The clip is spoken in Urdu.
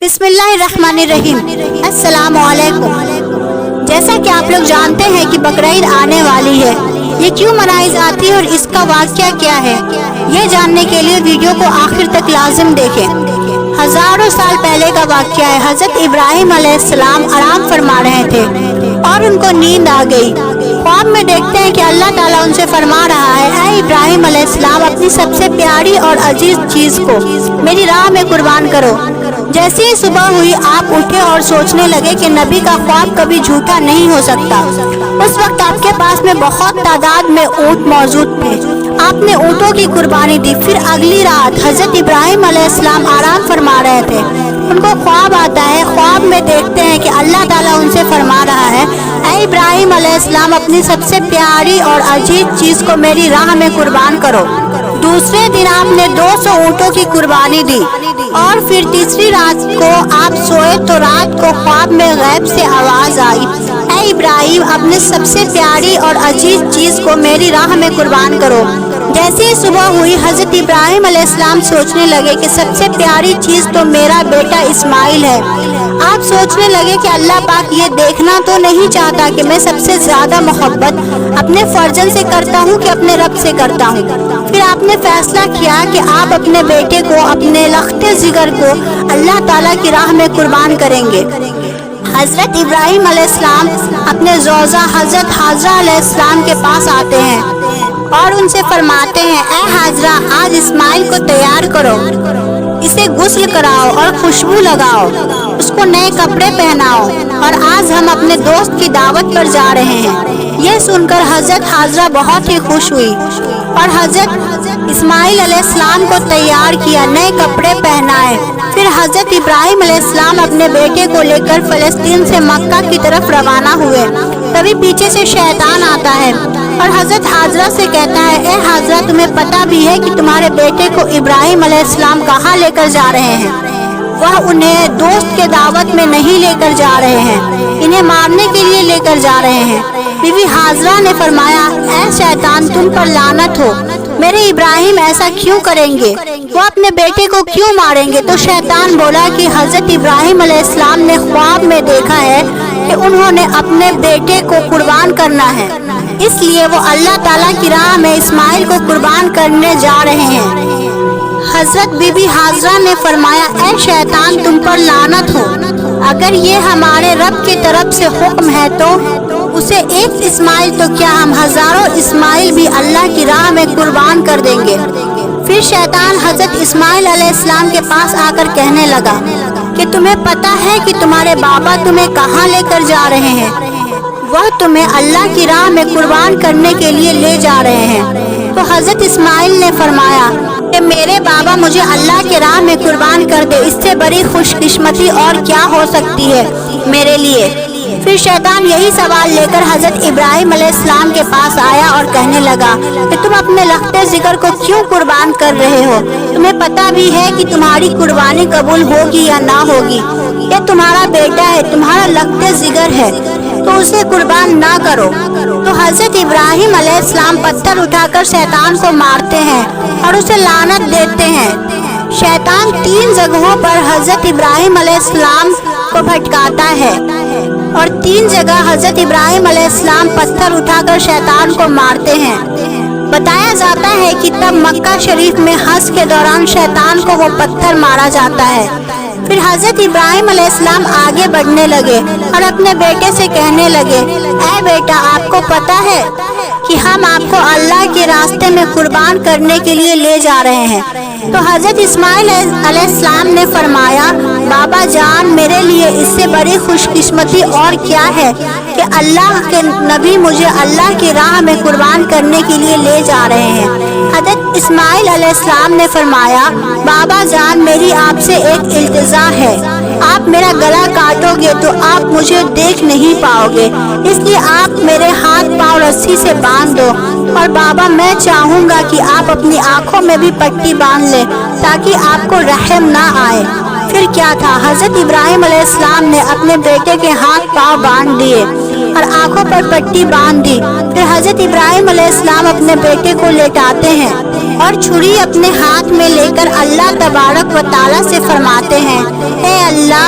بسم اللہ الرحمن الرحیم۔ السلام علیکم۔ جیسا کہ آپ لوگ جانتے ہیں کہ بقرعید آنے والی ہے، یہ کیوں منائی جاتی ہے اور اس کا واقعہ کیا ہے، یہ جاننے کے لیے ویڈیو کو آخر تک لازم دیکھیں۔ ہزاروں سال پہلے کا واقعہ ہے۔ حضرت ابراہیم علیہ السلام آرام فرما رہے تھے اور ان کو نیند آ گئی۔ خواب میں دیکھتے ہیں کہ اللہ تعالیٰ ان سے فرما رہا ہے، اے ابراہیم علیہ السلام، اپنی سب سے پیاری اور عزیز چیز کو میری راہ میں قربان کرو۔ جیسے ہی صبح ہوئی، آپ اٹھے اور سوچنے لگے کہ نبی کا خواب کبھی جھوٹا نہیں ہو سکتا۔ اس وقت آپ کے پاس میں بہت تعداد میں اونٹ موجود تھے۔ آپ نے اونٹوں کی قربانی دی۔ پھر اگلی رات حضرت ابراہیم علیہ السلام آرام فرما رہے تھے۔ ان کو خواب آتا ہے۔ خواب میں دیکھتے ہیں کہ اللہ تعالیٰ ان سے فرما رہا ہے، اے ابراہیم علیہ السلام، اپنی سب سے پیاری اور عزیز چیز کو میری راہ میں قربان کرو۔ دوسرے دن آپ نے 200 اونٹوں کی قربانی دی اور پھر تیسری رات کو آپ سوئے تو رات کو خواب میں غیب سے آواز آئی، اے ابراہیم، اپنے سب سے پیاری اور عزیز چیز کو میری راہ میں قربان کرو۔ جیسے ہی صبح ہوئی، حضرت ابراہیم علیہ السلام سوچنے لگے کہ سب سے پیاری چیز تو میرا بیٹا اسماعیل ہے۔ آپ سوچنے لگے کہ اللہ پاک یہ دیکھنا تو نہیں چاہتا کہ میں سب سے زیادہ محبت اپنے فرزند سے کرتا ہوں کہ اپنے رب سے کرتا ہوں۔ پھر آپ نے فیصلہ کیا کہ آپ اپنے بیٹے کو، اپنے لخت جگر کو اللہ تعالیٰ کی راہ میں قربان کریں گے۔ حضرت ابراہیم علیہ السلام اپنے زوجہ حضرت حاجرہ علیہ السلام کے پاس آتے ہیں اور ان سے فرماتے ہیں، اے حاجرہ، آج اسماعیل کو تیار کرو، اسے غسل کراؤ اور خوشبو لگاؤ، اس کو نئے کپڑے پہناؤ، اور آج ہم اپنے دوست کی دعوت پر جا رہے ہیں۔ یہ سن کر حضرت حاجرہ بہت ہی خوش ہوئی اور حضرت اسماعیل علیہ السلام کو تیار کیا، نئے کپڑے پہنائے۔ پھر حضرت ابراہیم علیہ السلام اپنے بیٹے کو لے کر فلسطین سے مکہ کی طرف روانہ ہوئے۔ تبھی پیچھے سے شیطان آتا ہے اور حضرت حاجرہ سے کہتا ہے، اے حاجرہ، تمہیں پتہ بھی ہے کہ تمہارے بیٹے کو ابراہیم علیہ السلام کہاں لے کر جا رہے ہیں؟ وہ انہیں دوست کے دعوت میں نہیں لے کر جا رہے ہیں، انہیں مارنے کے لیے لے کر جا رہے ہیں۔ بی بی حاجرہ نے فرمایا، اے شیطان، تم پر لعنت ہو، میرے ابراہیم ایسا کیوں کریں گے؟ وہ اپنے بیٹے کو کیوں ماریں گے؟ تو شیطان بولا کہ حضرت ابراہیم علیہ السلام نے خواب میں دیکھا ہے کہ انہوں نے اپنے بیٹے کو قربان کرنا ہے، اس لیے وہ اللہ تعالیٰ کی راہ میں اسماعیل کو قربان کرنے جا رہے ہیں۔ حضرت بی بی حاجرہ نے فرمایا، اے شیطان، تم پر لعنت ہو، اگر یہ ہمارے رب کی طرف سے حکم ہے تو اسے ایک اسماعیل تو کیا ہم ہزاروں اسماعیل بھی اللہ کی راہ میں قربان کر دیں گے۔ پھر شیطان حضرت اسماعیل علیہ السلام کے پاس آ کر کہنے لگا کہ تمہیں پتہ ہے کہ تمہارے بابا تمہیں کہاں لے کر جا رہے ہیں؟ وہ تمہیں اللہ کی راہ میں قربان کرنے کے لیے لے جا رہے ہیں۔ تو حضرت اسماعیل نے فرمایا کہ میرے بابا مجھے اللہ کی راہ میں قربان کر دے، اس سے بڑی خوش قسمتی اور کیا ہو سکتی ہے میرے لیے۔ پھر شیطان یہی سوال لے کر حضرت ابراہیم علیہ السلام کے پاس آیا اور کہنے لگا کہ تم اپنے لخت جگر کو کیوں قربان کر رہے ہو؟ تمہیں پتہ بھی ہے کہ تمہاری قربانی قبول ہوگی یا نہ ہوگی؟ یہ تمہارا بیٹا ہے، تمہارا لخت جگر ہے، تو اسے قربان نہ کرو۔ تو حضرت ابراہیم علیہ السلام پتھر اٹھا کر شیطان کو مارتے ہیں اور اسے لعنت دیتے ہیں۔ شیطان 3 جگہوں پر حضرت ابراہیم علیہ السلام کو بھٹکاتا ہے اور 3 جگہ حضرت ابراہیم علیہ السلام پتھر اٹھا کر شیطان کو مارتے ہیں۔ بتایا جاتا ہے کہ تب مکہ شریف میں حج کے دوران شیطان کو وہ پتھر مارا جاتا ہے۔ پھر حضرت ابراہیم علیہ السلام آگے بڑھنے لگے اور اپنے بیٹے سے کہنے لگے، اے بیٹا، آپ کو پتہ ہے کہ ہم آپ کو اللہ کے راستے میں قربان کرنے کے لیے لے جا رہے ہیں۔ تو حضرت اسماعیل علیہ السلام نے فرمایا، بابا جان، میرے لیے اس سے بڑی خوش قسمتی اور کیا ہے کہ اللہ کے نبی مجھے اللہ کی راہ میں قربان کرنے کے لیے لے جا رہے ہیں۔ حضرت اسماعیل علیہ السلام نے فرمایا، بابا جان، میری آپ سے ایک التجا ہے، آپ میرا گلا کاٹو گے تو آپ مجھے دیکھ نہیں پاؤ گے، اس لیے آپ میرے ہاتھ پاؤں رسی سے باندھ دو، اور بابا میں چاہوں گا کہ آپ اپنی آنکھوں میں بھی پٹی باندھ لیں تاکہ آپ کو رحم نہ آئے۔ پھر کیا تھا، حضرت ابراہیم علیہ السلام نے اپنے بیٹے کے ہاتھ پاؤں باندھ دیے اور آنکھوں پر پٹی باندھ دی۔ پھر حضرت ابراہیم علیہ السلام اپنے بیٹے کو لیٹاتے ہیں اور چھری اپنے ہاتھ میں لے کر اللہ تبارک و تعالیٰ سے فرماتے ہیں، اے اللہ،